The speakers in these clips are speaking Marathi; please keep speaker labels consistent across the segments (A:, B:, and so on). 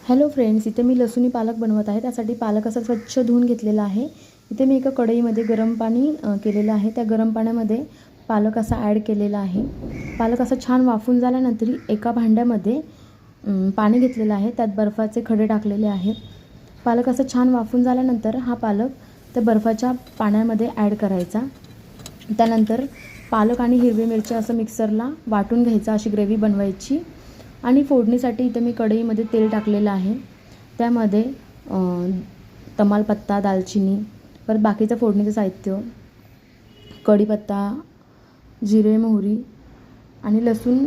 A: हॅलो फ्रेंड्स, इथे मी लसूणी पालक बनवत आहे। त्यासाठी पालक असा स्वच्छ धुवून घेतलेला आहे। इथे मी एका कढईमध्ये गरम पाणी केलेलं आहे। त्या गरम पाण्यामध्ये पालक असा ॲड केलेला आहे। पालक असा छान वाफून झाल्यानंतर एका भांड्यामध्ये पाणी घेतलेलं आहे। त्यात बर्फाचे खडे टाकलेले आहेत। पालक असा छान वाफून झाल्यानंतर हा पालक त्या बर्फाच्या पाण्यामध्ये ॲड करायचा। त्यानंतर पालक आणि हिरवी मिरची असं मिक्सरला वाटून घ्यायचं, अशी ग्रेव्ही बनवायची। आणि फोडणीसाठी इथे मी कढईमध्ये तेल टाकलेलं आहे। त्यामध्ये तमालपत्ता, दालचिनी, परत बाकीचं फोडणीचं साहित्य, कढीपत्ता, जिरे, मोहरी आणि लसूण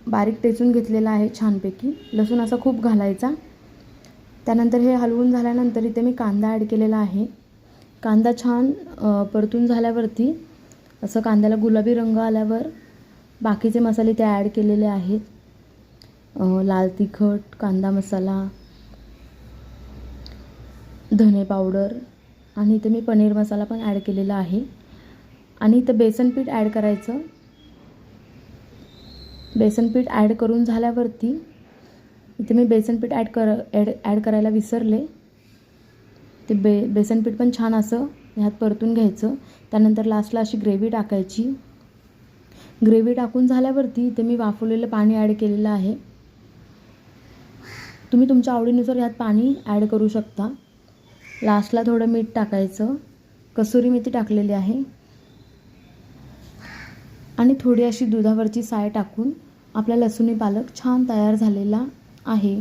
A: बारीक ठेचून घेतलेला आहे छानपैकी। लसूण असा खूप घालायचा। त्यानंतर हे हलवून झाल्यानंतर इथे मी कांदा ॲड केलेला आहे। कांदा छान परतून झाल्यावरती असं कांद्याला गुलाबी रंग आल्यावर बाकीचे मसाले ते ॲड केलेले आहेत। लाल तिखट, कांदा मसाला, धने पावडर आणि इथे मी पनीर मसाला पण ॲड केलेला आहे। आणि इथं बेसन पीठ ॲड करायचं। बेसन पीठ ॲड करून झाल्यावरती इथे मी बेसन पीठ ॲड करायला विसरले। ते बेसन पीठ पण छान असं ह्यात परतून घ्यायचं। त्यानंतर लास्टला अशी ग्रेव्ही टाकायची। ग्रेव्ही टाकून झाल्यावरती इथे मी वाफवलेलं पाणी ॲड केलेलं आहे। तुम्ही तुमच्या आवडीनुसार यात पाणी ॲड करू शकता। लास्टला थोडं मीठ टाकायचं, कसुरी मेथी टाकलेली आहे आणि थोडी अशी दुधावरची साय टाकून आपला लसूणी पालक छान तयार झालेला आहे।